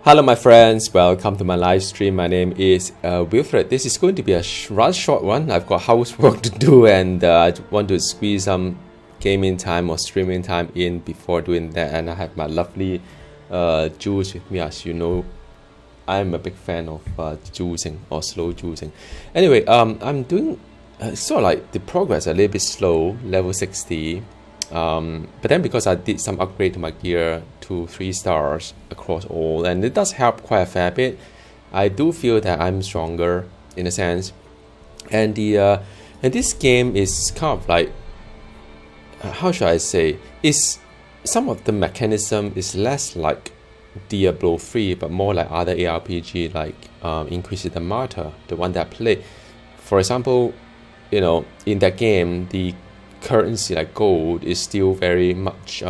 Hello my friends, welcome to my live stream. My name is Wilfred. This is going to be a rather short one. I've got housework to do and I want to squeeze some gaming time or streaming time in before doing that, and I have my lovely juice with me. As you know, I'm a big fan of juicing or slow juicing. Anyway, I'm doing sort of like the progress a little bit slow, level 60. But then because I did some upgrade to my gear to 3 stars across all, and it does help quite a fair bit, I do feel that I'm stronger in a sense. And this game is kind of like, how should I say, is some of the mechanism is less like Diablo 3 but more like other ARPG like Inquisitor Martyr, the one that I played. For example, you know, in that game the currency like gold is still very much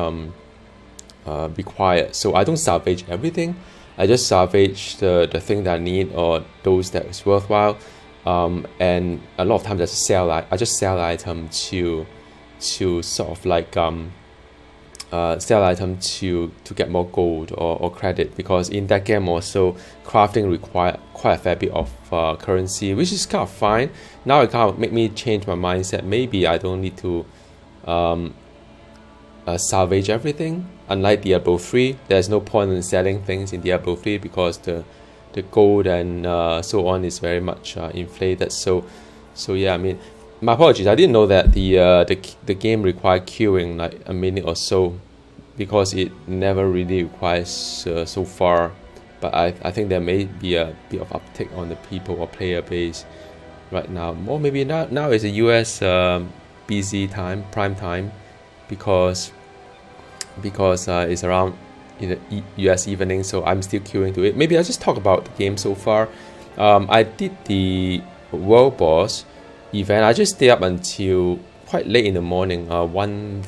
required, so I don't salvage everything. I just salvage the thing that I need or those that is worthwhile, and a lot of times I just sell item to sort of like sell item to get more gold or credit, because in that game also crafting require quite a fair bit of currency, which is kind of fine. Now it kind of make me change my mindset. Maybe I don't need to salvage everything. Unlike Diablo 3, there's no point in selling things in Diablo 3 because the gold and so on is very much inflated. So yeah, I mean, my apologies, I didn't know that the game required queuing like a minute or so, because it never really requires so far. But I think there may be a bit of uptick on the people or player base right now. Or maybe now is a US busy time, prime time, because it's around in the US evening, so I'm still queuing to it. Maybe I'll just talk about the game so far. I did the world boss event. I just stay up until quite late in the morning, 1:10,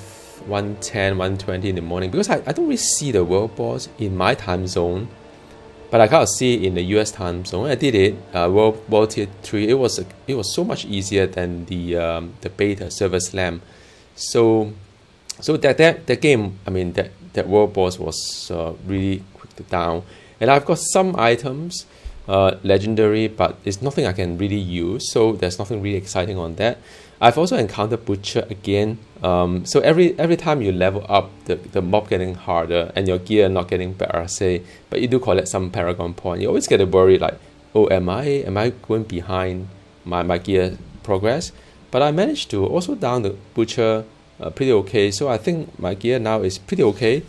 1:20 in the morning, because I don't really see the world boss in my time zone, but I gotta see it in the US time zone. I did it, WT3. It was so much easier than the beta server slam. So that game, I mean that world boss was really quick to down. And I've got some items legendary, but it's nothing I can really use, so there's nothing really exciting on that. I've also encountered Butcher again. So every time you level up, the mob getting harder and your gear not getting better, say, but you do collect some Paragon point. You always get a worry like, oh, am I going behind my gear progress? But I managed to also down the Butcher pretty okay. So I think my gear now is pretty okay.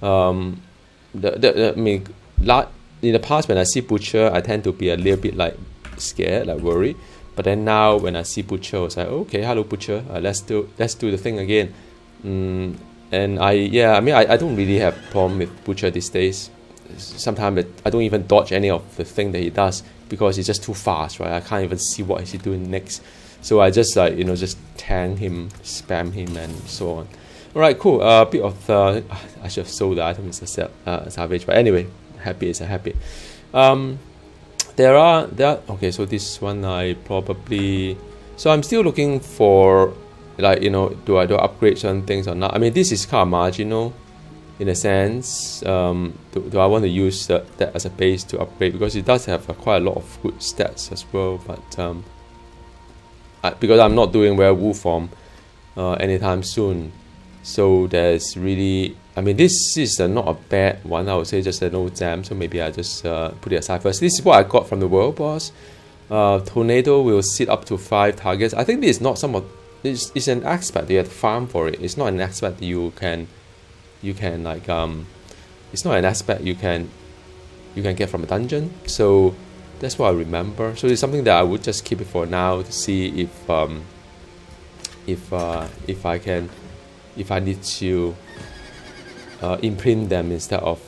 I mean, in the past when I see Butcher, I tend to be a little bit like scared, like worried. But then now when I see Butcher, I was like, okay, hello Butcher, let's do the thing again. And I don't really have problem with Butcher these days. Sometimes I don't even dodge any of the thing that he does because he's just too fast, right? I can't even see what he's doing next. So I just just tank him, spam him, and so on. All right, cool. A bit of I should have sold the item as a salvage, but anyway, happy is a happy. There are okay. So this one I probably. So I'm still looking for, like, do I upgrade certain things or not? I mean, this is kind of marginal, in a sense. Do I want to use that as a base to upgrade, because it does have quite a lot of good stats as well, but because I'm not doing werewolf form anytime soon, so there's really, I mean, this is not a bad one. I would say just a no jam, so maybe I just put it aside first. This is what I got from the world boss. Tornado will sit up to 5 targets. I think this is not it's an aspect that you have to farm for it. It's not an aspect that you can like it's not an aspect you can get from a dungeon. So that's what I remember. So it's something that I would just keep it for now to see if I need to imprint them instead of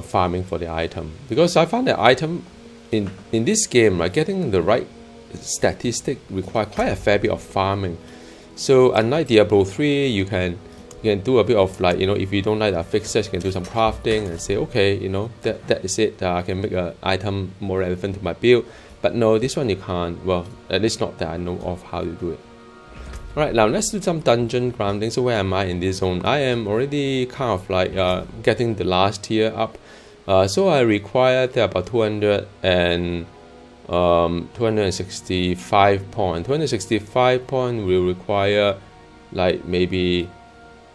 farming for the item, because I found that item in this game, like, getting the right statistic require quite a fair bit of farming. So unlike Diablo 3, you can do a bit of, like, if you don't like the fixes, you can do some crafting and say, okay, that is it, I can make an item more relevant to my build. But no, this one you can't. Well, at least not that I know of how to do it. Alright, now let's do some dungeon grounding. So where am I in this zone? I am already kind of like getting the last tier up. So I require there about 265 points. 265 points will require like maybe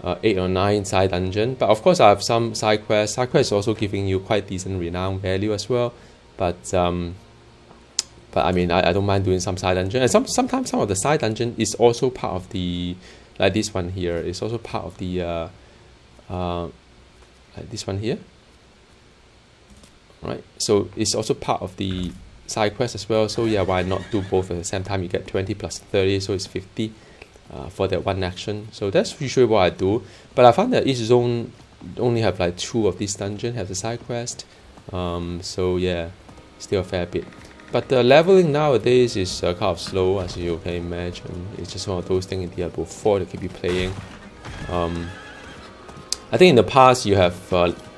8 or 9 side dungeon, but of course I have some side quests. Side quests also giving you quite decent renown value as well, but I mean I don't mind doing some side dungeon, and sometimes some of the side dungeon is also part of the, like this one here is also part of the like this one here, right? So it's also part of the side quest as well. So yeah, why not do both at the same time? You get 20 plus 30, so it's 50 for that one action. So that's usually what I do. But I found that each zone only have like 2 of these dungeons have the side quest. So yeah, still a fair bit. But the leveling nowadays is kind of slow, as you can imagine. It's just one of those things in Diablo 4 that keep you playing. I think in the past you have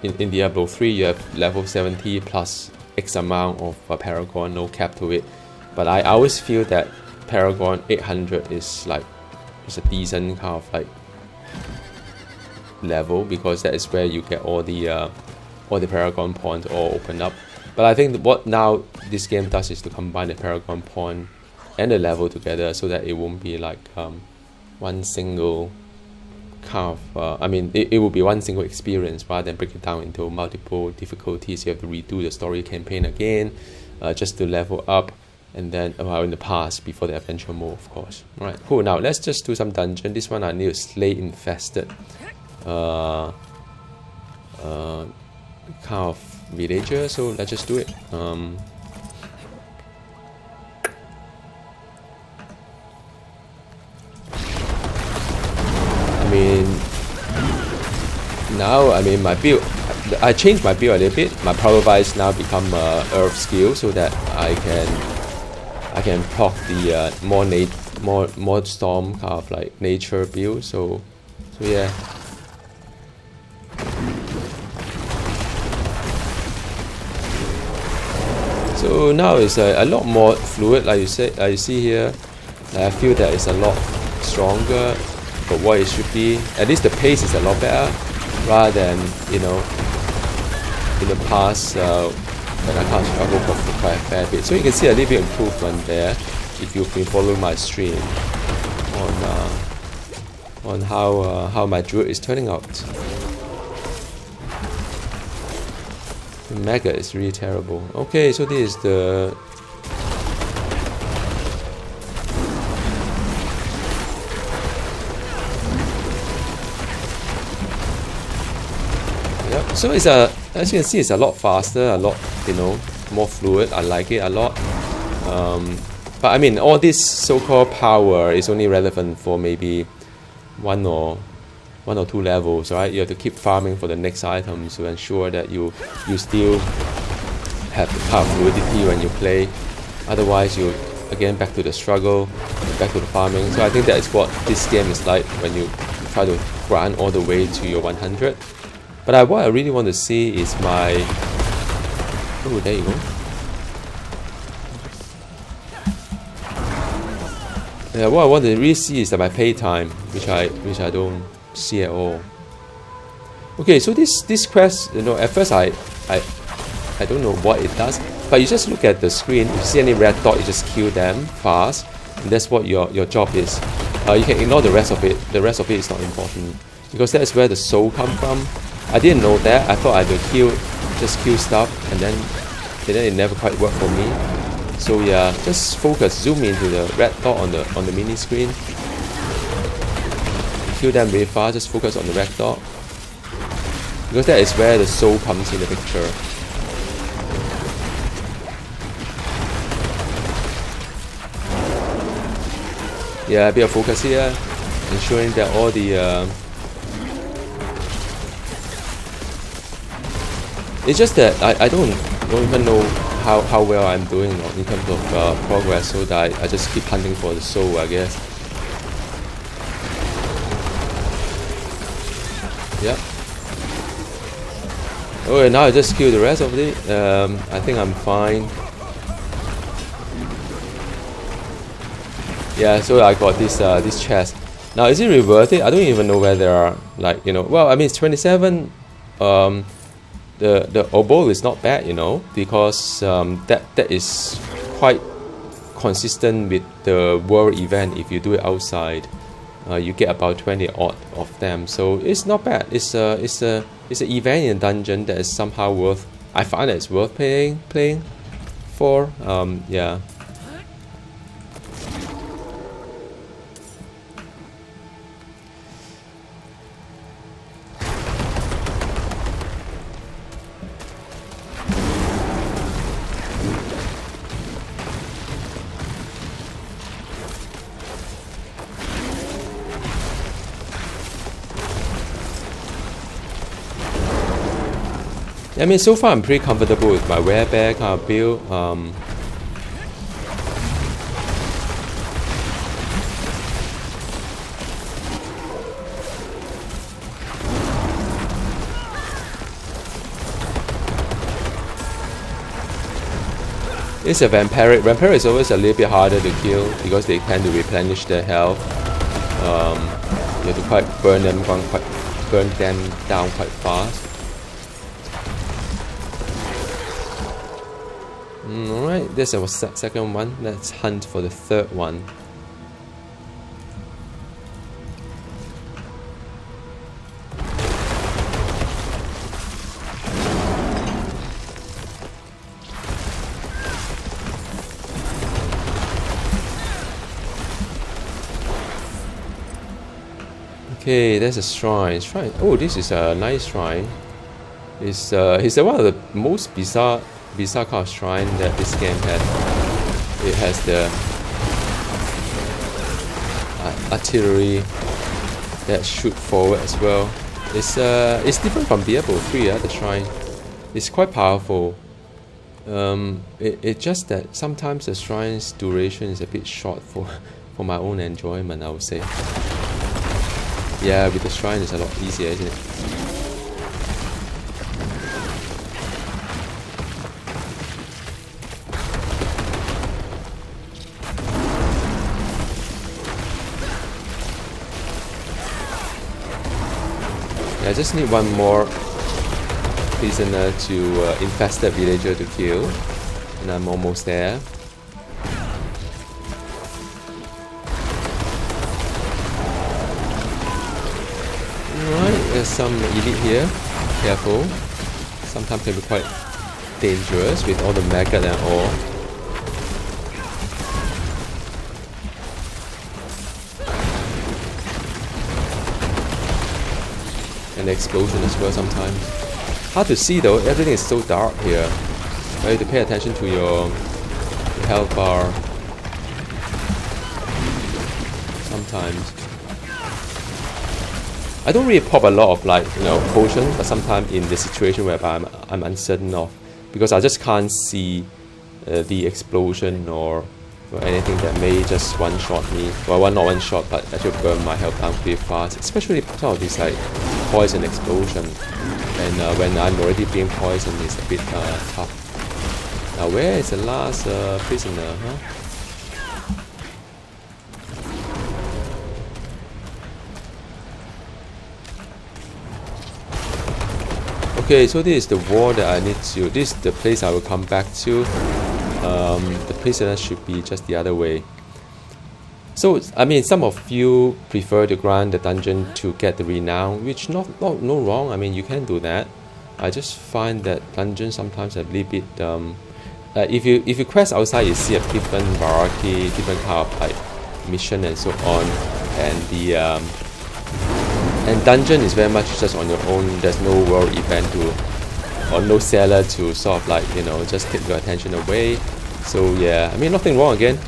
in Diablo 3 you have level 70 plus X amount of Paragon, no cap to it. But I always feel that Paragon 800 is like a decent kind of like level, because that is where you get all the Paragon points all open up. But I think what now this game does is to combine the Paragon point and the level together, so that it won't be like one single kind of I mean it will be one single experience rather than break it down into multiple difficulties. You have to redo the story campaign again just to level up, and then in the past before the adventure mode, of course. Alright, cool. Now let's just do some dungeon. This one I need to slay infested kind of villager, so let's just do it. I mean, now my build, I changed my build a little bit. My power vice now become earth skill, so that I can proc the more storm kind of like nature build. So yeah. So now it's a lot more fluid, like you see here. I feel that it's a lot stronger for what it should be. At least the pace is a lot better, rather than, you know, in the past when I can't struggle for quite a fair bit. So you can see a little bit improvement there if you've been following my stream on how my Druid is turning out. The Mega is really terrible. Okay, so this is the so it's as you can see, it's a lot faster, a lot, you know, more fluid. I like it a lot. But I mean, all this so-called power is only relevant for maybe one or 2 levels, right? You have to keep farming for the next items to ensure that you still have the power fluidity when you play. Otherwise, you again back to the struggle, back to the farming. So I think that is what this game is like when you try to grind all the way to your 100. But what I really want to see is my... Oh, there you go. Yeah, what I want to really see is that my pay time, which I don't see at all. Okay, so this quest, you know, at first I don't know what it does, but you just look at the screen. If you see any red dot, you just kill them fast, and that's what your job is. You can ignore the rest of it. The rest of it is not important, because that's where the soul come from. I didn't know that. I thought I would just kill stuff, and then it never quite worked for me. So yeah, just focus, zoom into the red dot on the mini screen. Kill them really fast. Just focus on the red dot, because that is where the soul comes in the picture. Yeah, a bit of focus here, ensuring that all the it's just that I don't even know how well I'm doing in terms of progress, so that I just keep hunting for the soul, I guess. Yep. Okay, now I just kill the rest of it. I think I'm fine. Yeah, so I got this chest. Now, is it really worth it? I don't even know where there are, like, you know, well, I mean, it's 27. the oboe is not bad, you know, because that is quite consistent with the world event. If you do it outside, you get about 20 odd of them, so it's not bad. It's an event in a dungeon that is somehow worth. I find that it's worth playing for. Yeah. I mean, so far I'm pretty comfortable with my wear bag build. It's a vampiric. Vampiric is always a little bit harder to kill because they tend to replenish their health. You have to burn them down quite fast. Alright, this was the second one. Let's hunt for the third one. Okay, there's a shrine. Oh, this is a nice shrine. It's one of the most bizarre kind of shrine that this game has. It has the artillery that shoot forward as well. It's different from Diablo 3. The shrine, it's quite powerful. It's just that sometimes the shrine's duration is a bit short for my own enjoyment, I would say. Yeah, with the shrine it's a lot easier, isn't it? I just need one more prisoner to infested villager to kill, and I'm almost there. Alright, there's some elite here. Careful. Sometimes can be quite dangerous with all the maggot and all. And the explosion as well sometimes. Hard to see though, everything is so dark here. You have to pay attention to your health bar. Sometimes. I don't really pop a lot of potions, but sometimes in the situation where I'm uncertain of, because I just can't see the explosion or anything that may just one-shot me. Well, not one-shot, but actually burn my health down pretty fast. Especially some of these poison explosion, and when I'm already being poisoned, it's a bit tough. Now, where is the last prisoner? Huh? Okay, so this is the wall that I need to. This is the place I will come back to. The prisoner should be just the other way. So, I mean, some of you prefer to grind the dungeon to get the renown, which no wrong. I mean, you can do that. I just find that dungeons sometimes a little bit. If you quest outside, you see a different variety, different kind of mission and so on, and and dungeon is very much just on your own. There's no world event or no seller to sort of just take your attention away. So yeah, I mean, nothing wrong again.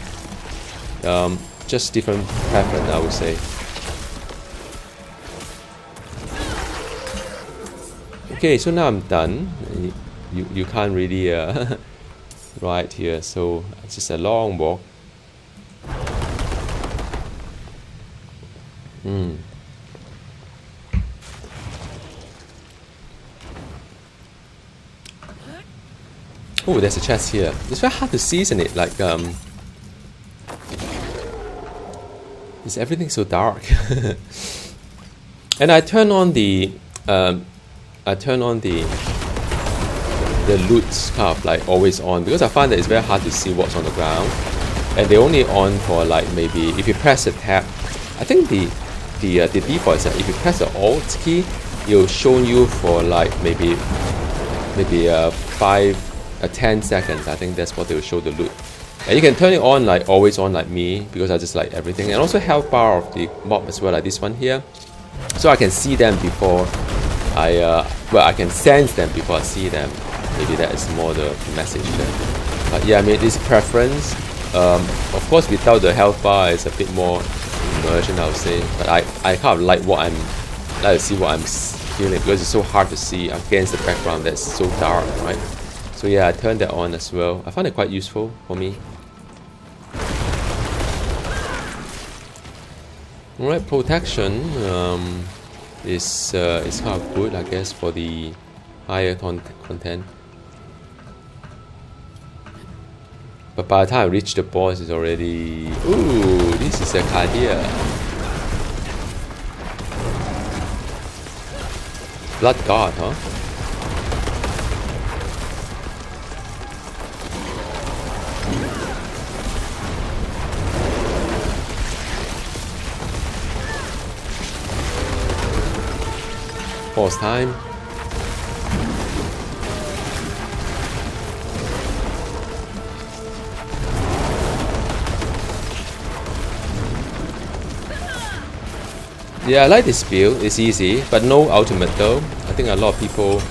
Just different preference, I would say. Okay, so now I'm done. You can't really ride here, so it's just a long walk. Oh, there's a chest here. It's very hard to see, isn't it? Is everything so dark? And I turn on the the loot's kind of like always on, because I find that it's very hard to see what's on the ground, and they're only on for like maybe if you press a tab. I think the default is that if you press the Alt key, it'll show you for like maybe 10 seconds. I think that's what they will show the loot. And you can turn it on like always on like me, because I just like everything, and also health bar of the mob as well, like this one here, so I can see them before I can sense them before I see them. Maybe that is more the message there. But yeah, I mean, it's preference. Of course, without the health bar, it's a bit more immersion, I would say. But I kind of like to see what I'm feeling, because it's so hard to see against the background that's so dark, right? So yeah, I turned that on as well. I found it quite useful for me. Alright, protection is kind of good, I guess, for the higher content. But by the time I reach the boss, it's already... Ooh, this is a Cardia. Blood God, huh? Pause time. Yeah, I like this build. It's easy, but no ultimate though. I think a lot of people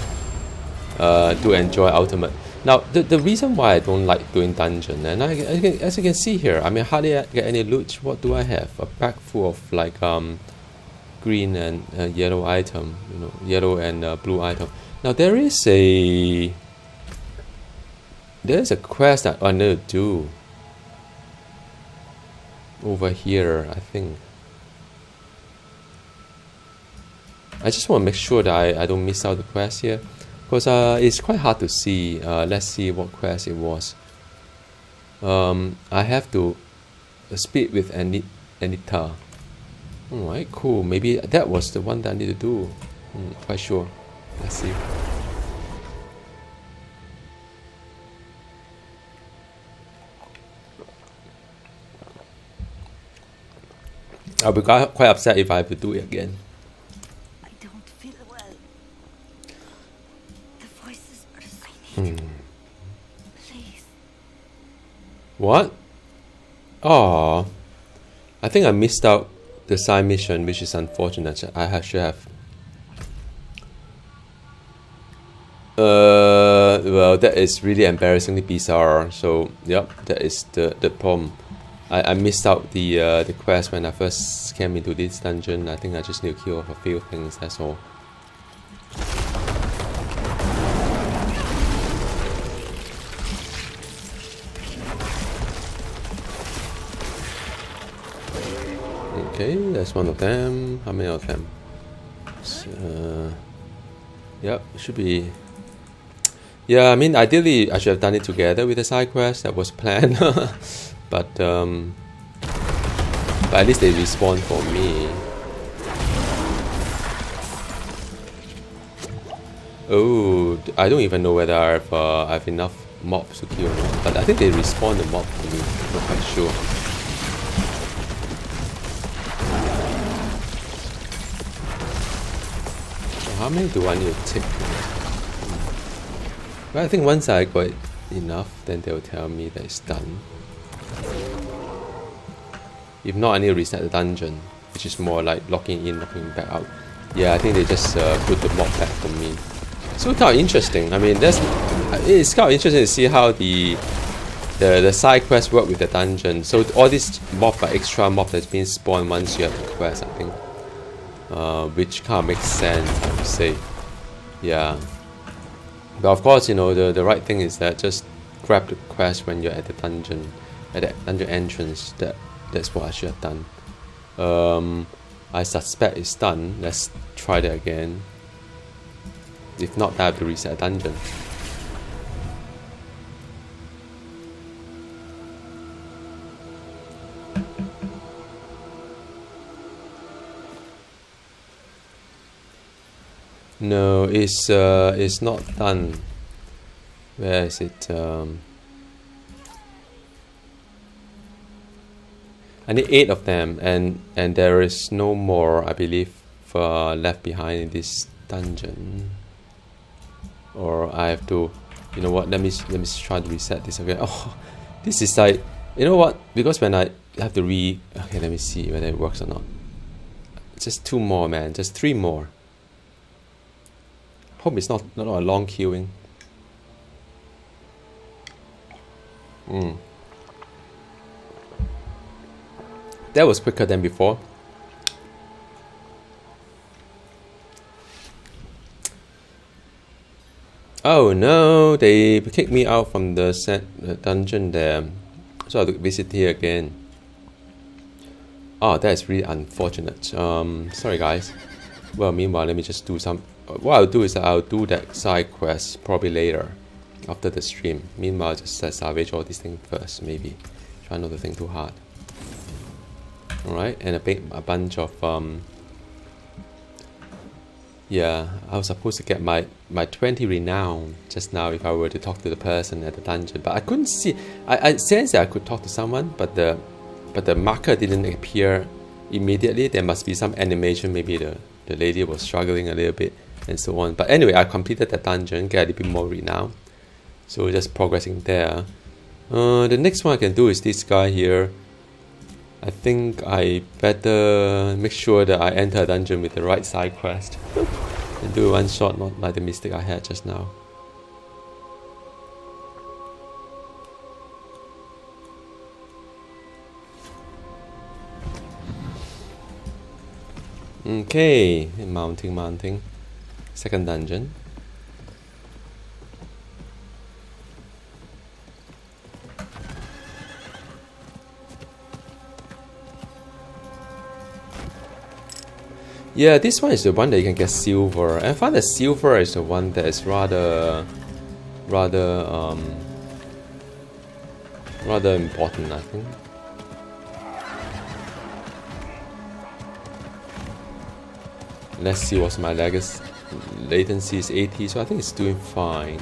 do enjoy ultimate. Now, the reason why I don't like doing dungeon, and as you can see here, I mean, hardly get any loot. What do I have? A bag full of like green and yellow item, you know, yellow and blue item. Now there is a quest that I need to do over here, I think. I just want to make sure that I don't miss out the quest here, because it's quite hard to see. Let's see what quest it was. I have to speak with Anita. Alright, cool. Maybe that was the one that I need to do. Quite sure. Let's see. I'll be quite upset if I have to do it again. I don't feel well. The voices are saying, please. What? Oh, I think I missed out the side mission, which is unfortunate. I should have. Well, that is really embarrassingly bizarre. So, yep, that is the problem. I missed out the quest when I first came into this dungeon. I think I just need to kill off a few things, that's all. Okay, that's one of them. How many of them? Yep, should be. Yeah, I mean, ideally I should have done it together with the side quest. That was planned. But at least they respawn for me. Oh, I don't even know whether I have enough mobs to kill or not. But I think they respawn the mob for me. I'm not quite sure. How many do I need to take? Well, I think once I got enough, then they'll tell me that it's done. If not, I need to reset the dungeon, which is more like locking in, locking back out. Yeah, I think they just put the mob back for me. So kind of interesting. I mean, it's kind of interesting to see how the side quests work with the dungeon. So all these mob are extra mob that's been spawned once you have the quest, I think. Which kind of makes sense, I would say. Yeah. But of course, you know, the right thing is that just grab the quest when you're at the dungeon, at the dungeon entrance. That's what I should have done. I suspect it's done. Let's try that again. If not, I have to reset a dungeon. No, it's not done. Where is it? I need 8 of them, and there is no more, I believe, left behind in this dungeon. Or I have to, you know what? Let me try to reset this again. Oh, this is like, you know what? Because when I have to okay, let me see whether it works or not. Just 2 more, man. Just 3 more. Hope it's not a long queuing. That was quicker than before. Oh no, they kicked me out from the dungeon there. So I have to visit here again. Oh, that's really unfortunate. Sorry guys. Well, meanwhile, let me just do some... What I'll do is I'll do that side quest probably later, after the stream. Meanwhile, just salvage all these things first, maybe. Try not to think too hard. Alright, and a bunch of... Yeah, I was supposed to get my 20 renown just now if I were to talk to the person at the dungeon, but I couldn't see. I sensed that I could talk to someone, but the marker didn't appear immediately. There must be some animation. Maybe the lady was struggling a little bit and so on. But anyway, I completed the dungeon, get a little bit more renown. So just progressing there. The next one I can do is this guy here. I think I better make sure that I enter a dungeon with the right side quest and do one shot, not like the mistake I had just now. Okay, mounting. Second dungeon. Yeah, this one is the one that you can get silver. I find that silver is the one that is rather important, I think. Let's see what's my latency is 80, so I think it's doing fine.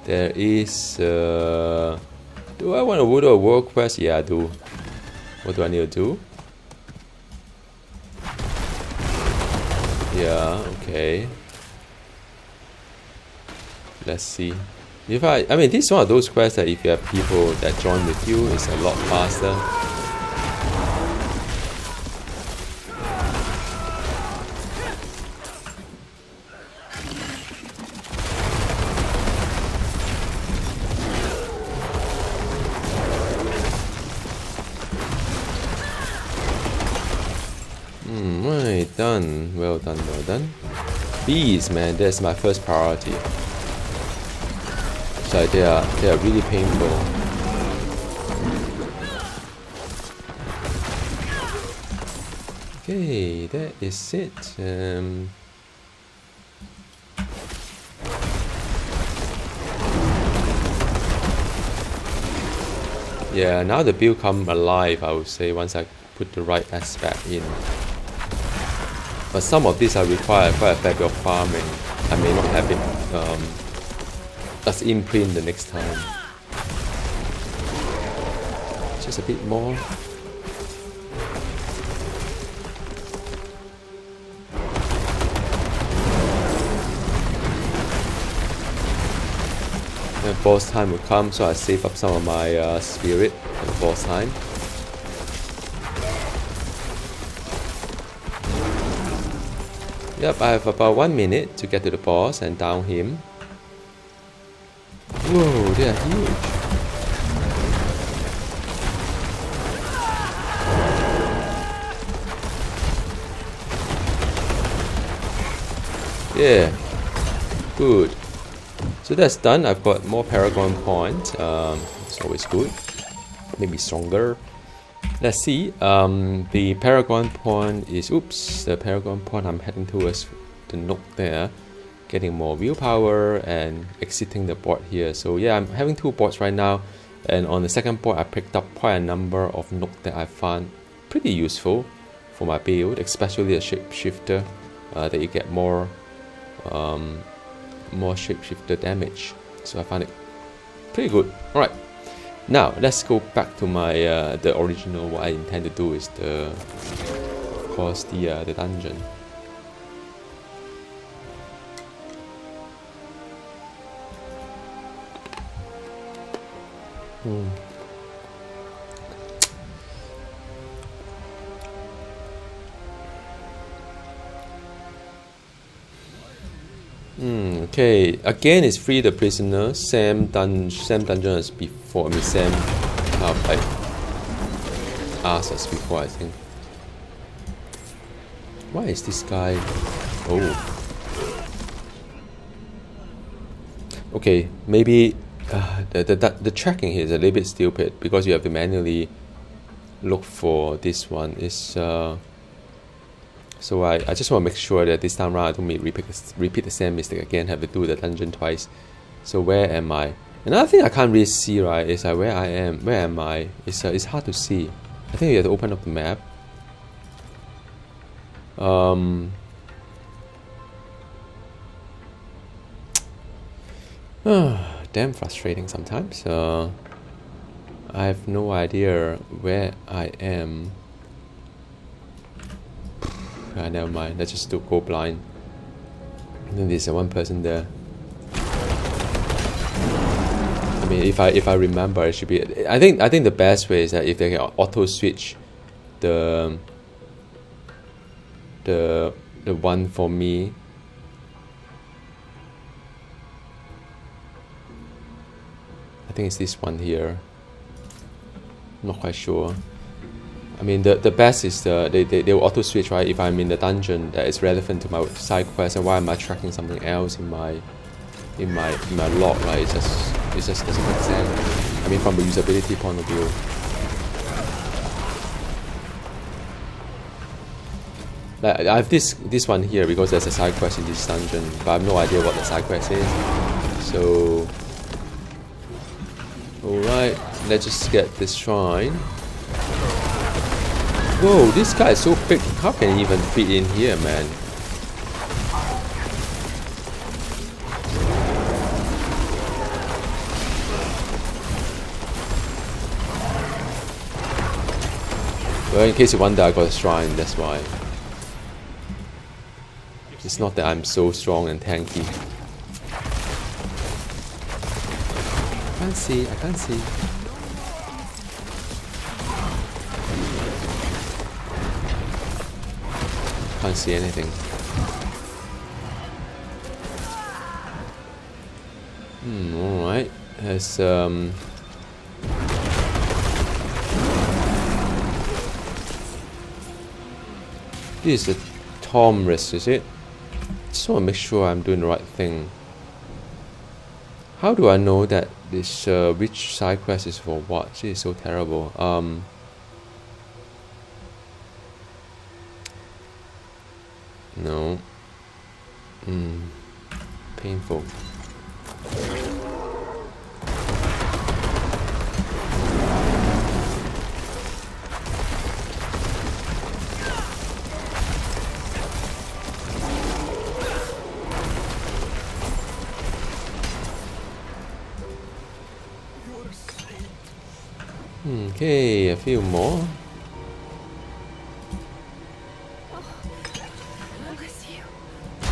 There is do I want to do a world quest? Yeah, I do. What do I need to do? Yeah, okay. Let's see. If I mean, this is one of those quests that if you have people that join with you, it's a lot faster. Right, done. Well done, well done. Bees, man, that's my first priority. So they are really painful. Okay, that is it. Yeah, now the build come alive, I would say, once I put the right aspect in. But some of these are require quite a fair bit of farming. I may not have it as imprint the next time. Just a bit more. The boss time will come, so I save up some of my spirit for the boss time. Yep, I have about 1 minute to get to the boss and down him. Whoa, they are huge. Yeah, good. So that's done. I've got more Paragon points. It's always good. Maybe stronger. Let's see. The Paragon point is... Oops. The Paragon point I'm heading towards the nook there. Getting more willpower and exiting the board here. So yeah, I'm having 2 boards right now. And on the second board, I picked up quite a number of nook that I found pretty useful for my build. Especially the shapeshifter. That you get more... more shapeshifter damage. So I find it pretty good. Alright, now let's go back to my the original. What I intend to do is of course the dungeon. Okay, again it's free the prisoner, same dungeon as before. I mean same like asked us before, I think. Why is this guy? Oh. Okay, maybe the tracking here is a little bit stupid because you have to manually look for this one. It's so I just want to make sure that this time around I don't repeat the same mistake again, have to do the dungeon twice. So where am I? Another thing I can't really see, right, is like where I am. Where am I? It's hard to see. I think you have to open up the map. Damn frustrating sometimes. I have no idea where I am. Never mind. Let's just go blind. I think there's one person there. I mean, if I remember, it should be. I think the best way is that if they can auto switch the one for me. I think it's this one here. Not quite sure. I mean, the best is they will auto switch, right? If I'm in the dungeon that is relevant to my side quest, and why am I tracking something else in my log, right? It just doesn't make sense. I mean, from a usability point of view. Like, I have this one here because there's a side quest in this dungeon, but I have no idea what the side quest is. So, alright, let's just get this shrine. Whoa, this guy is so big. How can he even fit in here, man? Well, in case you wonder, I got a shrine, that's why. It's not that I'm so strong and tanky. I can't see. Can't see anything. Alright. There's this is a Tom wrist, is it? Just want to make sure I'm doing the right thing. How do I know that this which side quest is for what? This is so terrible. No. Painful. Okay, a few more.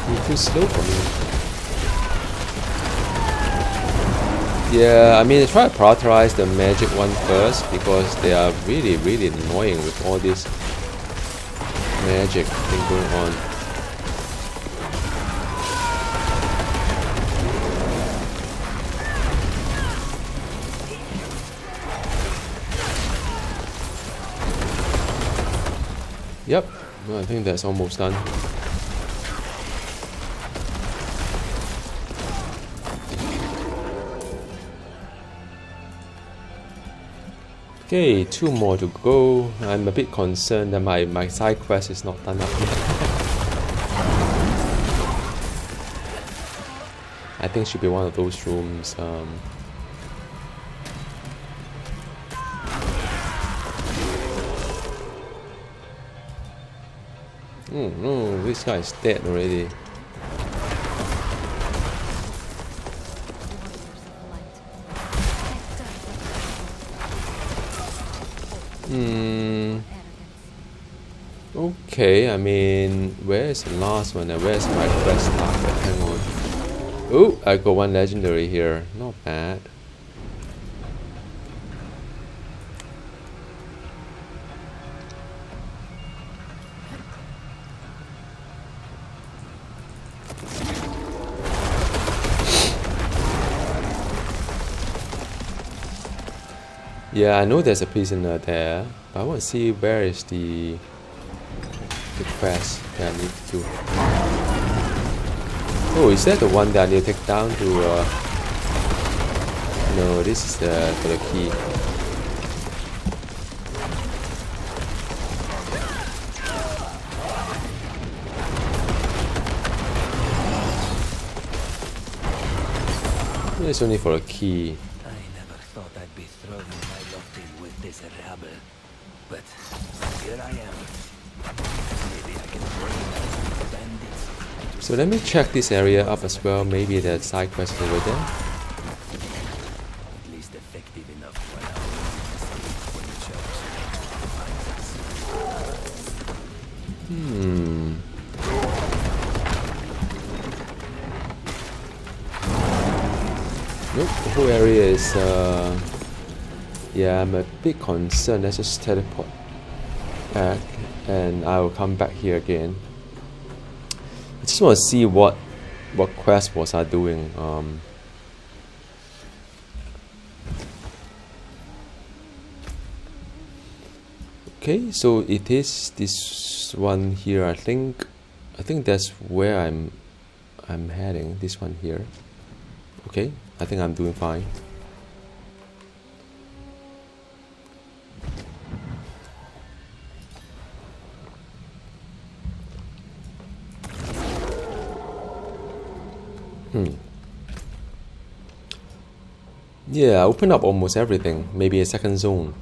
You're too slow for me. Yeah, I mean, I try to prioritize the magic one first because they are really, really annoying with all this magic thing going on. Yep, well, I think that's almost done. Okay, 2 more to go. I'm a bit concerned that my side quest is not done up yet. I think it should be one of those rooms. Oh no, this guy is dead already. Okay, I mean, where's the last one and where's my quest target? Hang on. Oh, I got one legendary here. Not bad. Yeah, I know there's a prisoner there, but I want to see where is the quest that I need to do. Oh, is that the one that I need to take down to no, this is for the key. It's only for a key. This rabble, but here I am. Maybe I can bring out bandits. So let me check this area up as well. Maybe there's side quest over there. At least effective enough when Nope, the whole area is yeah, I'm a bit concerned. Let's just teleport back and I will come back here again. I just want to see what quest was I doing. Okay, so it is this one here. I think that's where I'm heading. This one here. Okay, I think I'm doing fine. Yeah, open up almost everything. Maybe a second zone.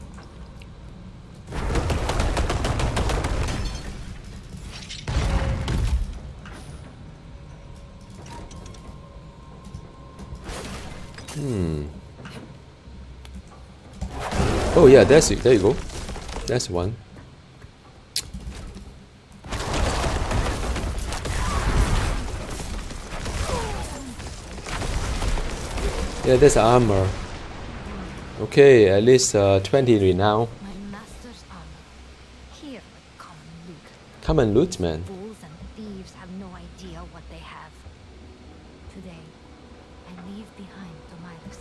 Oh yeah, that's it. There you go. That's one. Yeah, that's armor. Okay, at least 20 renown. My master's armor. Here, common loot. Common loot, man. Fools and thieves have no idea what they have. Today, I leave behind Domiris.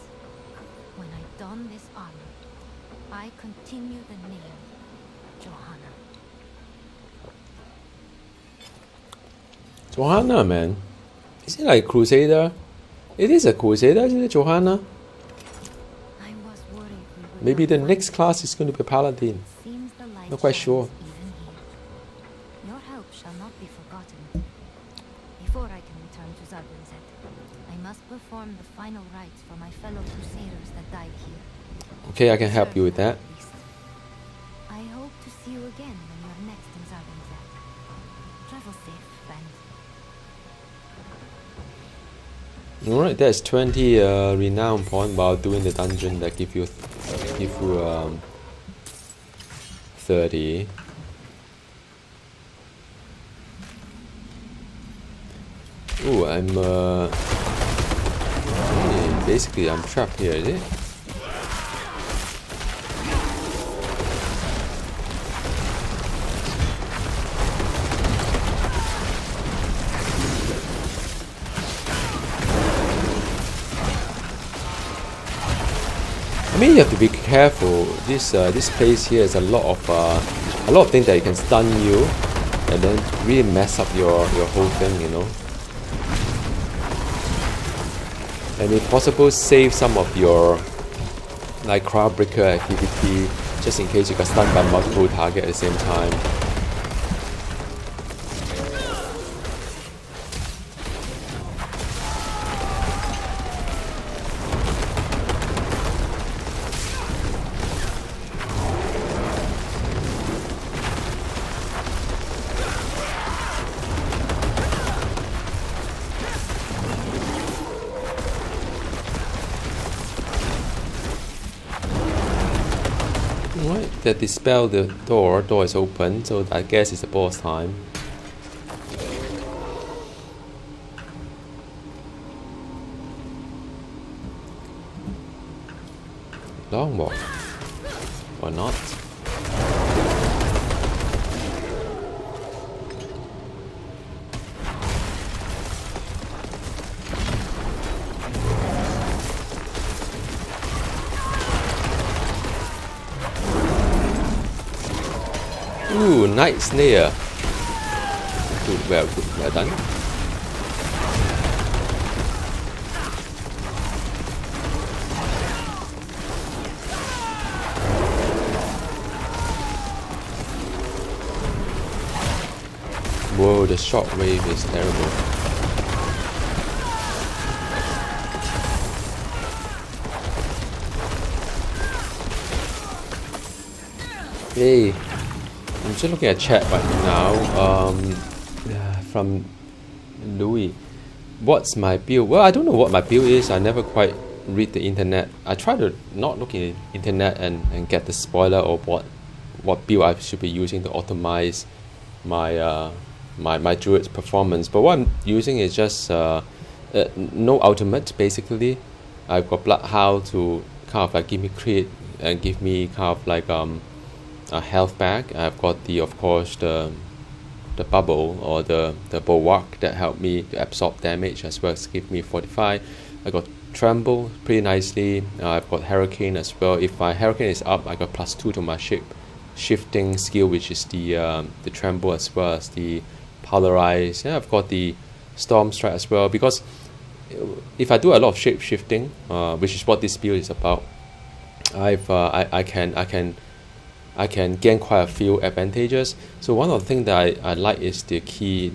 When I don this armor, I continue the name Johanna. Johanna, man. Is it like Crusader? It is a Crusader, isn't it, Johanna? I was worried we would Maybe not the find next class is going to be Paladin. Seems the light Not quite sure. shines even here. Your help shall not be forgotten. Before I can return to Zarbanzet, I must perform the final rites for my fellow crusaders that died here. Okay, I can help you with that. At least. I hope to see you again when you're next in Zarbanzet. Travel safe, friend. Alright, that's 20 renown point while doing the dungeon that give you 30. Ooh, I'm basically I'm trapped here, is it? I mean, you have to be careful. This place here is a lot of things that can stun you, and then really mess up your whole thing, you know. And if possible, save some of your like crowd breaker activity, just in case you got stunned by multiple targets at the same time. that dispel the door. Door is open, so I guess it's the boss time. Long walk. Or not. Ooh, Night Snare. Good, well done. Whoa, the shockwave is terrible. Hey, I'm just looking at chat right now. From Louis. What's my build? Well, I don't know what my build is. I never quite read the internet. I try to not look in the internet and get the spoiler of what build I should be using to optimize my my Druid's performance. But what I'm using is just no ultimate basically. I've got Bloodhound to kind of like give me crit and give me kind of like a health back. I've got of course the bubble or the bulwark that help me to absorb damage as well as give me 45. I got tremble pretty nicely. I've got hurricane as well. If my hurricane is up, I got +2 to my shifting skill, which is the tremble as well as the polarize. Yeah, I've got the storm strike as well, because if I do a lot of shape shifting, which is what this build is about, I can gain quite a few advantages. So one of the things that I like is the key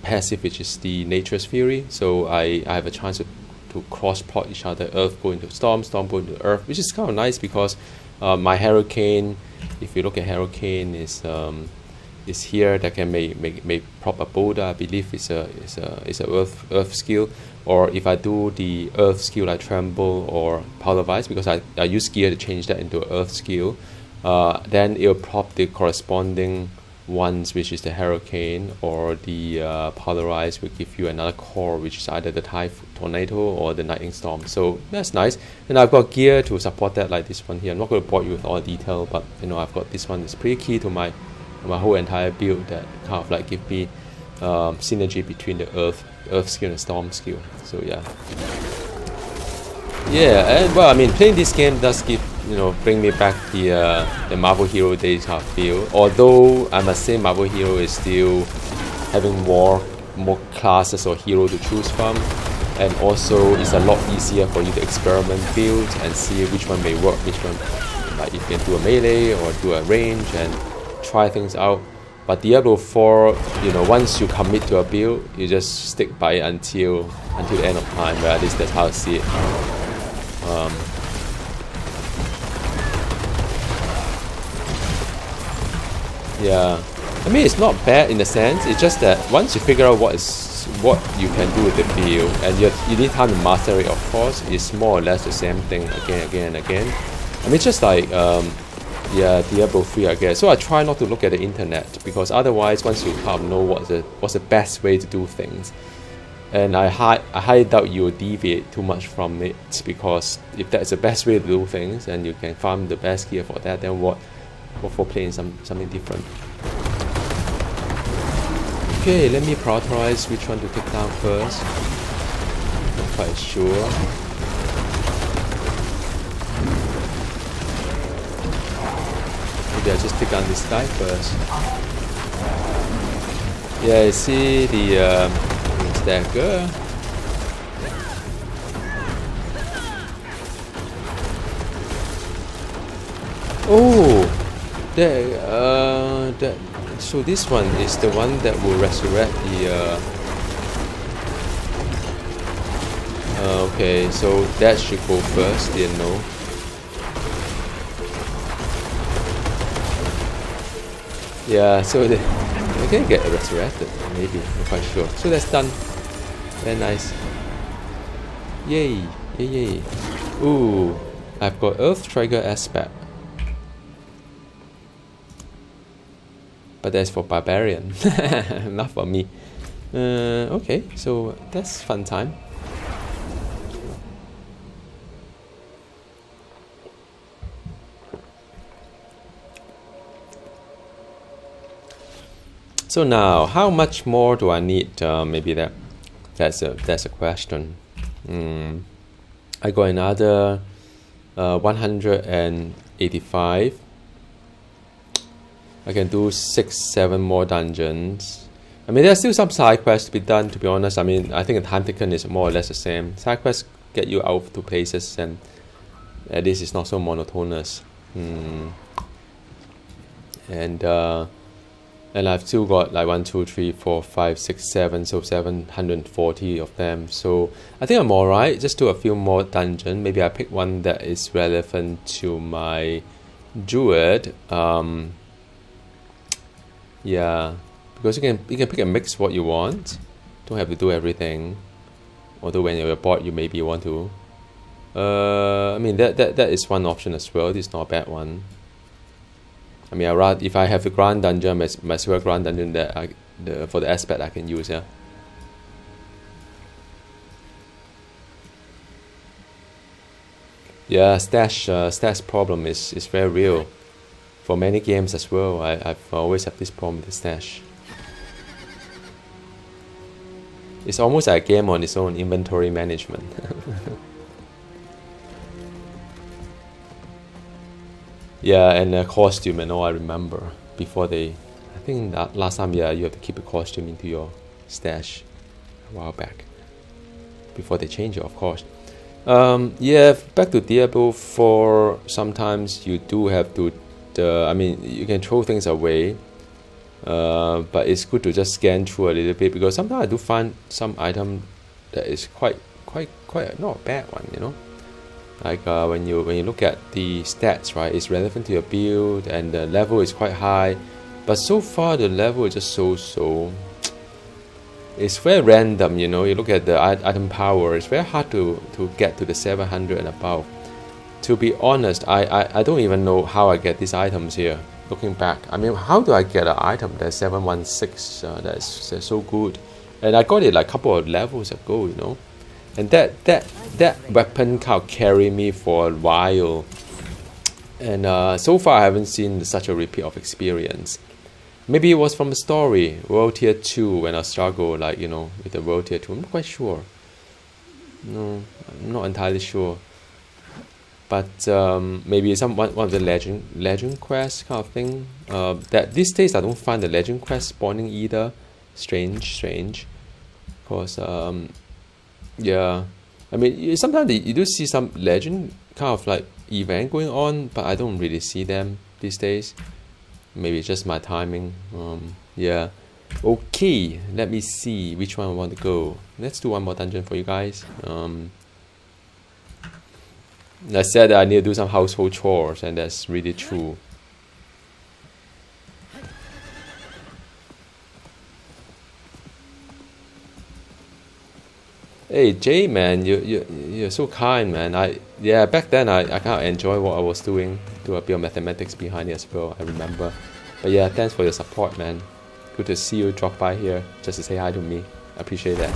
passive, which is the Nature's Fury. So I have a chance to cross plot each other. Earth go into storm go into earth, which is kind of nice because my hurricane, if you look at hurricane, is here that can make prop a boulder. I believe it's a earth skill. Or if I do the earth skill like tremble or polarize, because I use gear to change that into an earth skill, then it'll prop the corresponding ones, which is the hurricane, or the polarize will give you another core, which is either the tornado or the lightning storm. So that's nice. And I've got gear to support that, like this one here. I'm not going to bore you with all detail, but I've got this one. It's pretty key to my whole entire build, that kind of like give me synergy between the earth skill and the storm skill. So yeah, and well, I mean, playing this game does bring me back the Marvel Hero days kind of feel. Although I must say Marvel Hero is still having more classes or hero to choose from, and also it's a lot easier for you to experiment builds and see which one may work, which one, like if you can do a melee or do a range and try things out. But Diablo 4, once you commit to a build, you just stick by it until the end of time. But at least that's how I see it. Yeah, I mean, it's not bad in a sense. It's just that once you figure out what you can do with the build, and you need time to master it, of course, it's more or less the same thing again and again. I mean, it's just like Diablo 3, I guess. So I try not to look at the internet, because otherwise, once you kind of know what's the best way to do things, and I highly doubt you will deviate too much from it, because if that's the best way to do things and you can farm the best gear for that, then what for playing something different? Okay, let me prioritize which one to take down first. Not quite sure. Maybe I'll just take down this guy first. Yeah, you see the stagger. Oh, so this one is the one that will resurrect the. Okay, so that should go first. Didn't know. Yeah, so I can get resurrected, maybe, I'm quite sure. So that's done. Very nice. Yay. Ooh, I've got Earth Trigger Aspect. But that's for Barbarian, not for me. Okay, so that's fun time. So now, how much more do I need? Maybe that's a question. I got another 185. I can do 6-7 more dungeons. I mean, there's still some side quests to be done, to be honest. I mean, I think the time taken is more or less the same. Side quests get you out to places, and at least it's not so monotonous. And I've still got like 1, 2, 3, 4, 5, 6, 7, so 740 of them. So I think I'm alright. Just do a few more dungeons. Maybe I pick one that is relevant to my Druid. Yeah, because you can pick and mix what you want. Don't have to do everything. Although when you're bored, you maybe want to. I mean that is one option as well. This is not a bad one. I mean, if I have the Grand Dungeon, my Silver Grand Dungeon that for the aspect I can use, yeah. Yeah, stash problem is very real. For many games as well, I've always had this problem with the stash. It's almost like a game on its own, inventory management. Yeah, and a costume and all, I remember. Before I think that last time, yeah, you have to keep a costume into your stash a while back. Before they change it, of course. Yeah, back to Diablo 4, sometimes you do have to, I mean, you can throw things away. But it's good to just scan through a little bit, because sometimes I do find some item that is quite not a bad one, you know. Like when you look at the stats, right, it's relevant to your build and the level is quite high, but so far the level is just so. It's very random, you know. You look at the item power, it's very hard to get to the 700 and above. To be honest, I don't even know how I get these items here. Looking back, I mean, how do I get an item that's 716 that's so good? And I got it like a couple of levels ago, you know. And that weapon kind of carried me for a while. And so far I haven't seen such a repeat of experience. Maybe it was from the story, World Tier 2, when I struggled, like, you know, with the World Tier 2. I'm not quite sure. No, I'm not entirely sure. But maybe one of the legend quest kind of thing. That these days I don't find the legend quest spawning either. Strange. Because yeah, I mean, sometimes you do see some legend kind of like event going on, but I don't really see them these days. Maybe it's just my timing. Yeah. Okay, let me see which one I want to go. Let's do one more dungeon for you guys. I said that I need to do some household chores, and that's really true. Hey Jay, man, you're so kind, man. Yeah, back then I kind of enjoy what I was doing. Do a bit of mathematics behind it as well, I remember. But yeah, thanks for your support, man. Good to see you drop by here just to say hi to me. I appreciate that.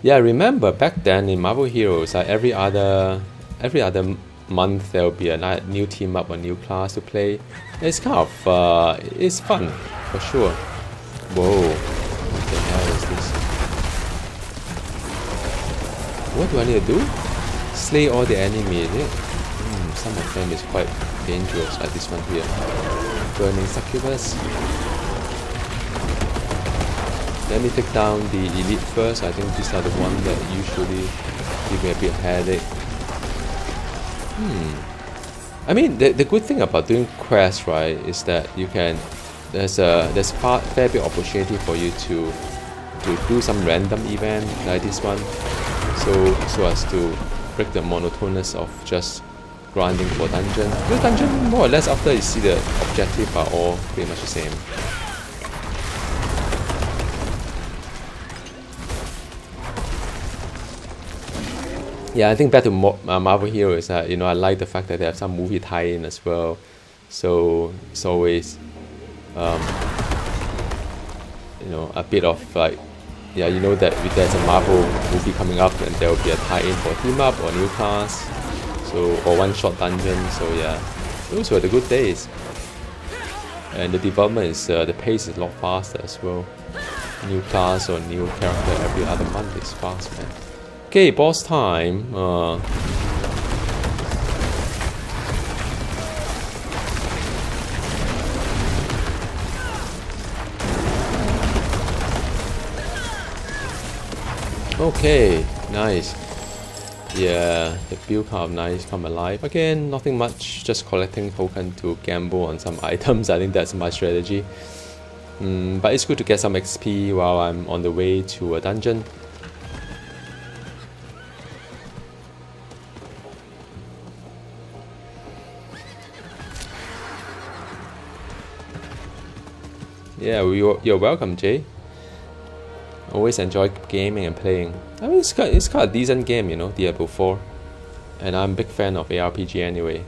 Yeah, I remember back then in Marvel Heroes, every other month there will be a new team up or new class to play. It's kind of it's fun for sure. Whoa, what the hell is this? What do I need to do? Slay all the enemies. Some of them is quite dangerous, like this one here. Burning succubus. Let me take down the elite first. I think these are the ones that usually give me a bit of headache. I mean, the good thing about doing quests, right, is that you can there's fair bit of opportunity for you to do some random event like this one, so as to break the monotonous of just grinding for dungeon. The dungeon, more or less, after you see the objective, are all pretty much the same. yeah, I think back to Marvel Heroes, you know, I like the fact that they have some movie tie-in as well. So it's always, you know, a bit of like, yeah, you know that if there's a Marvel movie coming up, and there will be a tie-in for team up or new class, so or one-shot dungeon. So yeah, those were the good days. And the development is, the pace is a lot faster as well. New class or new character every other month is fast, man. Okay, boss time. Okay, nice. Yeah, the build kind of nice, come alive. Again, nothing much, just collecting token to gamble on some items. I think that's my strategy. But it's good to get some XP while I'm on the way to a dungeon. Yeah, you're welcome, Jay. Always enjoy gaming and playing. I mean, it's quite a decent game, you know, Diablo 4. And I'm a big fan of ARPG anyway.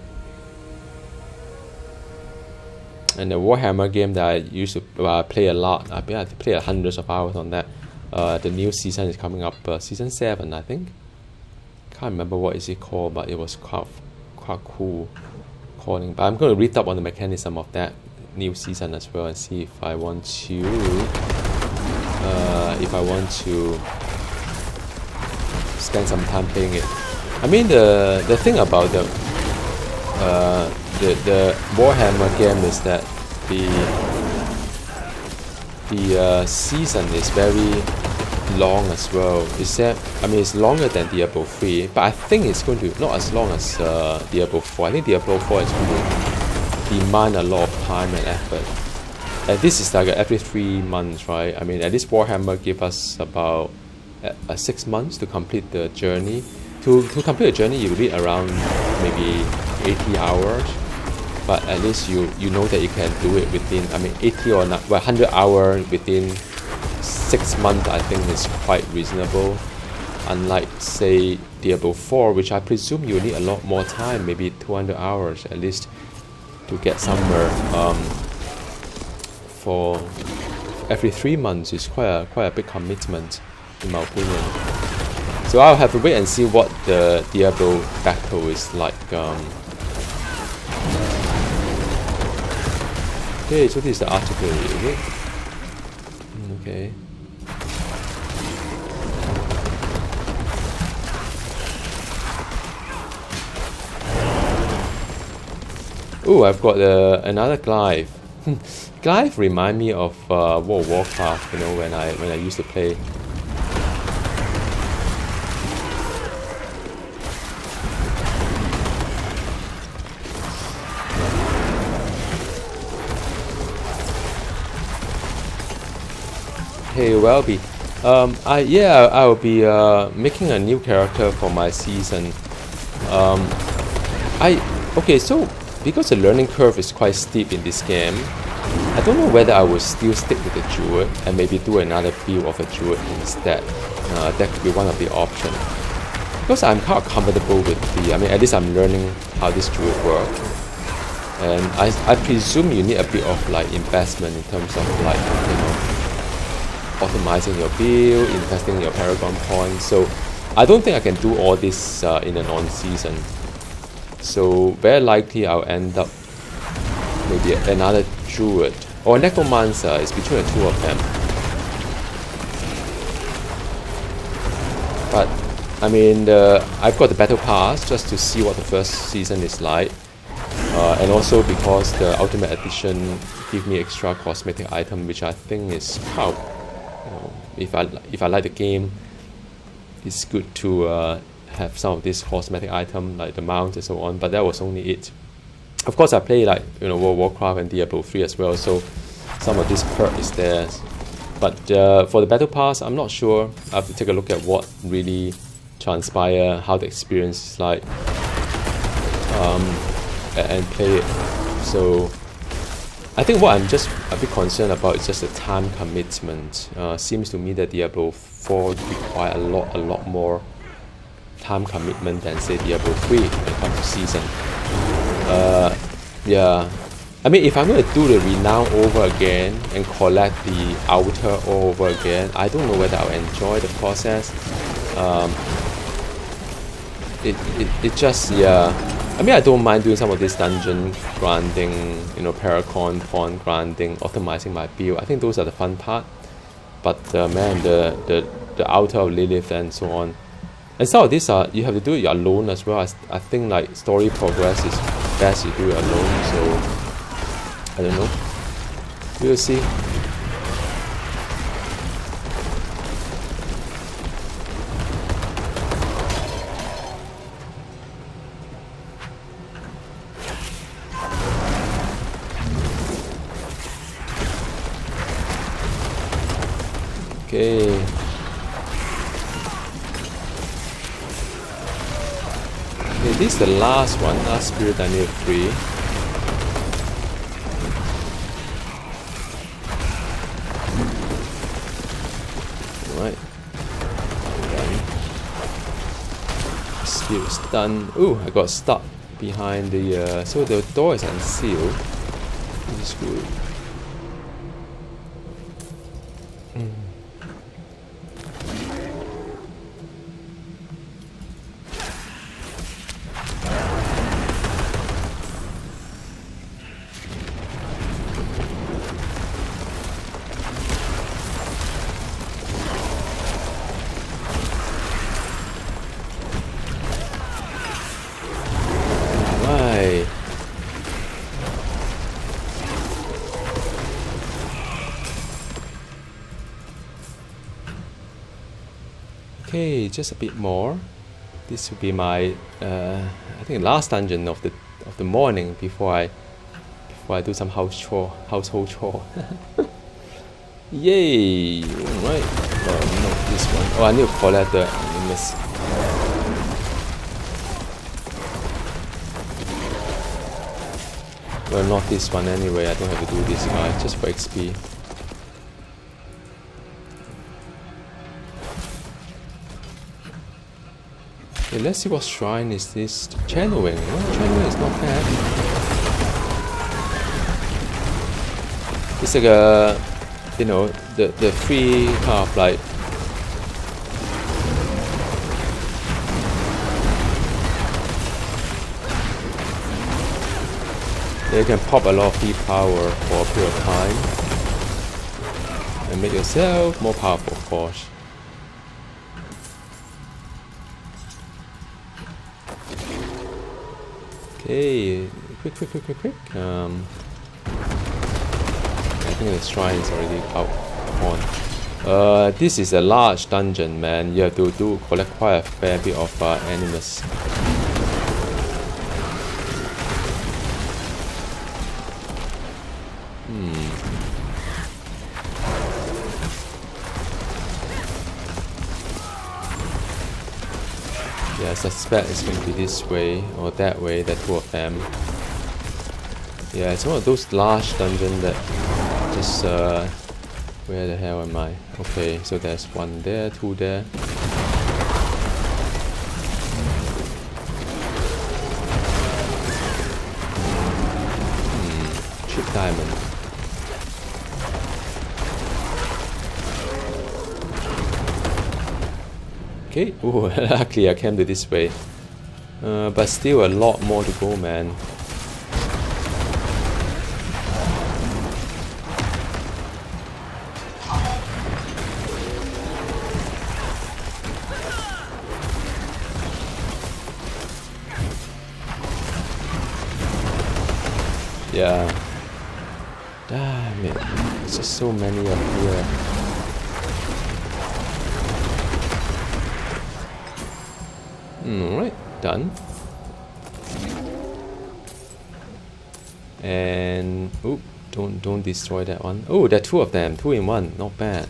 And the Warhammer game that I used to play a lot, I played hundreds of hours on that. The new season is coming up, season 7, I think. Can't remember what is it called, but it was quite cool calling. But I'm going to read up on the mechanism of that new season as well and see if I want to spend some time playing it. I mean, the thing about the Warhammer game is that the season is very long as well. It's longer than Diablo 3, but I think it's going to not as long as Diablo 4. I think Diablo 4 is going to demand a lot of time and effort. And this is like every 3 months, right? I mean, at least Warhammer give us about 6 months to complete the journey. To complete a journey, you need around maybe 80 hours. But at least you know that you can do it within, 80 or 100 hours within 6 months. I think is quite reasonable. Unlike, say, Diablo 4, which I presume you need a lot more time, maybe 200 hours at least, to get somewhere. For every 3 months is quite a big commitment, in my opinion. So I'll have to wait and see what the Diablo battle is like. Okay, so this is the artillery, is it? Okay. Oh, I've got another Glyph. Glyph remind me of World of Warcraft, you know, when I used to play. Hey, Welby. I will be making a new character for my season. Okay, so because the learning curve is quite steep in this game, I don't know whether I will still stick with the Druid and maybe do another build of a Druid instead. That could be one of the options. Because I'm kind of comfortable with at least I'm learning how this Druid works. And I presume you need a bit of like investment in terms of like, you know, optimizing your build, investing in your Paragon points. So I don't think I can do all this in an on-season. So very likely I'll end up maybe another Druid or Necromancer. It's between the two of them. But I mean, I've got the battle pass just to see what the first season is like, and also because the Ultimate Edition give me extra cosmetic item, which I think is how, you know, if I like the game, it's good to have some of this cosmetic item like the mount and so on. But that was only it. Of course, I play like, you know, World of Warcraft and Diablo 3 as well, so some of this perk is there. But for the battle pass, I'm not sure. I have to take a look at what really transpire, how the experience is like, and play it. So I think what I'm just a bit concerned about is just the time commitment. Seems to me that Diablo 4 require a lot more time commitment than say Diablo 3 when it comes to season. Yeah, I mean, if I'm going to do the renown over again and collect the outer all over again, I don't know whether I'll enjoy the process. It just, yeah. I mean, I don't mind doing some of this dungeon grinding, you know, Paracon, pawn grinding, optimizing my build. I think those are the fun part. But man, the outer of Lilith and so on. And some of these are, you have to do it alone as well. I think like story progress is best you do it alone, so I don't know. We'll see. Okay. Okay, this is the last one, last spirit I need 3. Right. Done. Spirit is done. Ooh, I got stuck behind the so the door is unsealed. This is good. Okay, just a bit more. This will be my I think last dungeon of the morning before I do some household chore. Yay! Right. Oh no, this one. Oh, I need to collect the animus. Well, not this one anyway. I don't have to do this guy just for XP. Okay, let's see what shrine is this. Channeling. Well, channeling is not bad. It's like a, you know, the free kind of like you can pop a lot of free power for a period of time and make yourself more powerful, of course. Okay, quick. I think the shrine is already out on. This is a large dungeon, man. You have to collect quite a fair bit of animus. Yeah, I suspect it's going to be this way or that way, the two of them. Yeah, it's one of those large dungeons that just where the hell am I? Okay, so there's one there, two there. Chip diamond. Okay, ooh, luckily I came to this way. But still a lot more to go, man. Yeah. Damn it. There's just so many up here. Alright, done. And oh, don't destroy that one. Oh, there are two of them, 2 in 1, not bad.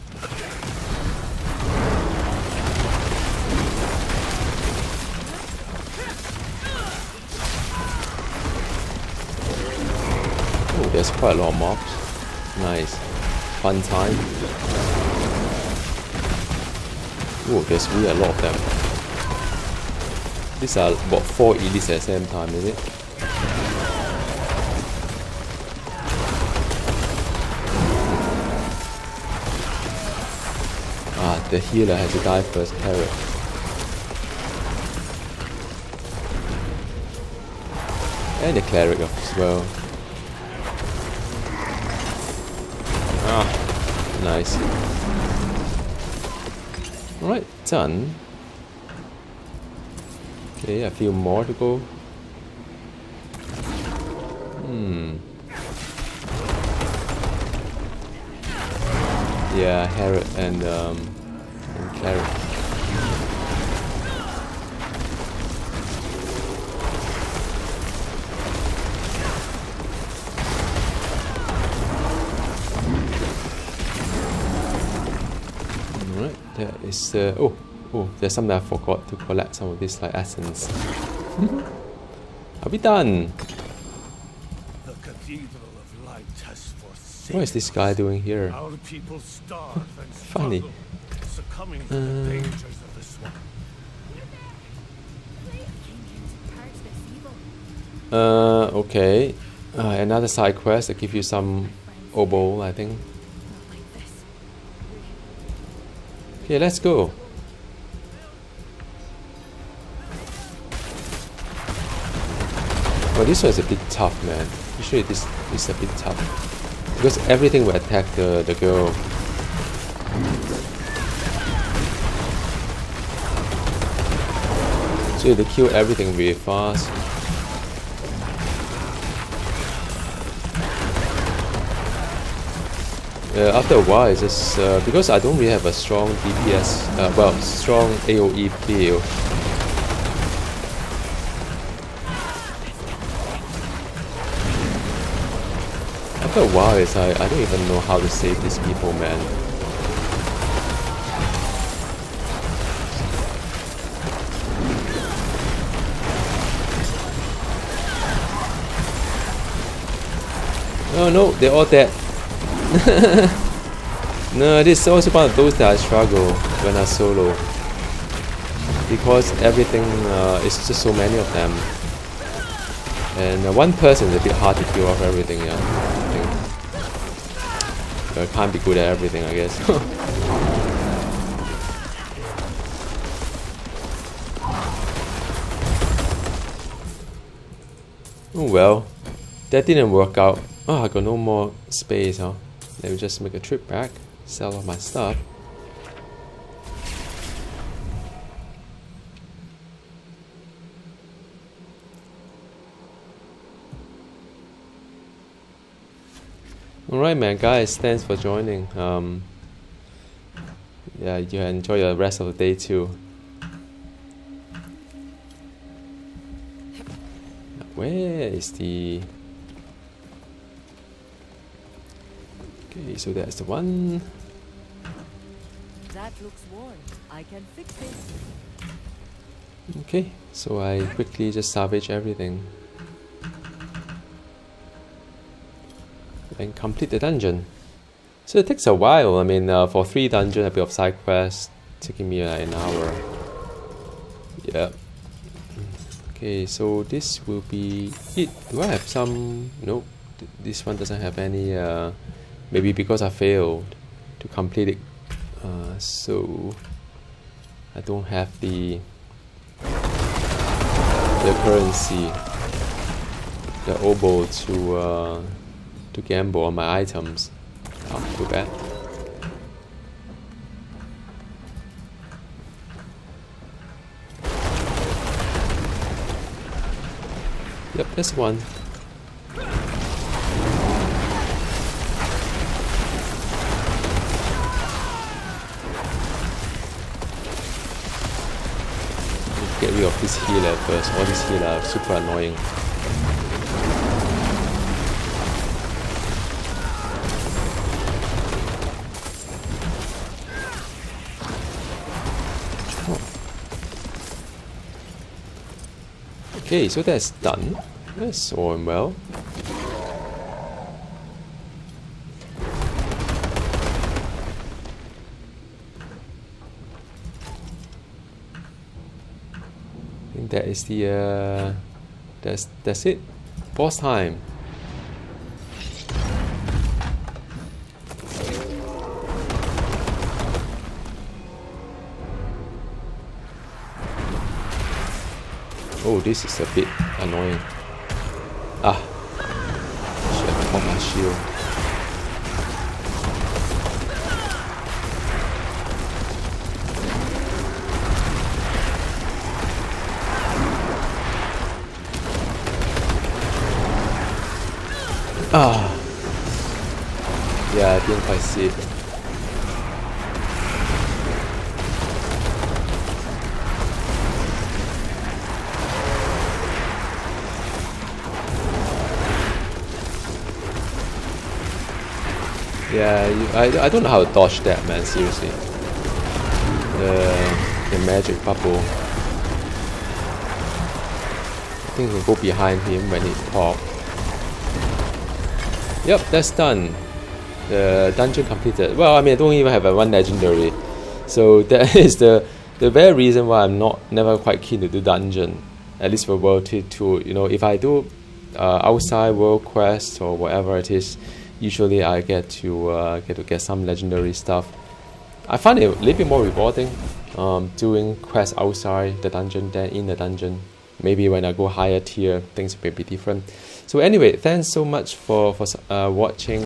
Oh, there's quite a lot of mobs. Nice. Fun time. Oh, there's really a lot of them. These are about 4 elites at the same time, is it? Ah, the healer has to die first, Herod. And the cleric as well. Ah, nice. Alright, done. Okay, a few more to go. Yeah, Herod and cleric. Alright, there is oh, there's something I forgot to collect, some of this like essence. Are we done? The Cathedral of Light has forsaken What is this guy doing here? our people starve and Funny. struggle, succumbing to the dangers of the swamp. Okay. Another side quest that give you some obol, I think. Okay, let's go. Well, this one is a bit tough, man. Usually this is a bit tough. Because everything will attack the girl. So they kill everything really fast. After a while, it's just because I don't really have a strong DPS, strong AoE build. After a while, I don't even know how to save these people, man. Oh no, they're all dead. No, this is also one of those that I struggle when I solo, because everything is just so many of them, and one person is a bit hard to kill off everything. Yeah, I can't be good at everything, I guess. Oh well, that didn't work out. Oh, I got no more space, huh? Let me just make a trip back, sell all my stuff. Alright, man, guys, thanks for joining. Yeah, you enjoy the rest of the day too. Where is the... Okay, so that's the one. That looks worn. I can fix it. Okay, so I quickly just salvage everything and complete the dungeon. So it takes a while. I mean, for 3 dungeons, a bit of side quest, taking me an hour. Yeah. Okay, so this will be it. Do I have some? Nope. This one doesn't have any. Maybe because I failed to complete it, so I don't have the currency, the obol to gamble on my items. Oh, too bad. Yep, that's one. Get rid of this healer first. All these healers are super annoying. Okay, so that's done. That's all well. think that is the that's it. Boss time. Oh, this is a bit annoying. Ah, should have popped my shield. Ah, yeah, I didn't quite see it. Yeah, I don't know how to dodge that, man, seriously. The magic bubble. I think you can go behind him when it pops. Yep, that's done. The dungeon completed. Well, I mean, I don't even have a one legendary. So that is the very reason why I'm never quite keen to do dungeon. At least for WT2. You know, if I do outside world quest or whatever it is, usually I get to get some legendary stuff. I find it a little bit more rewarding doing quests outside the dungeon than in the dungeon. Maybe when I go higher tier, things may be different. So anyway, thanks so much for watching.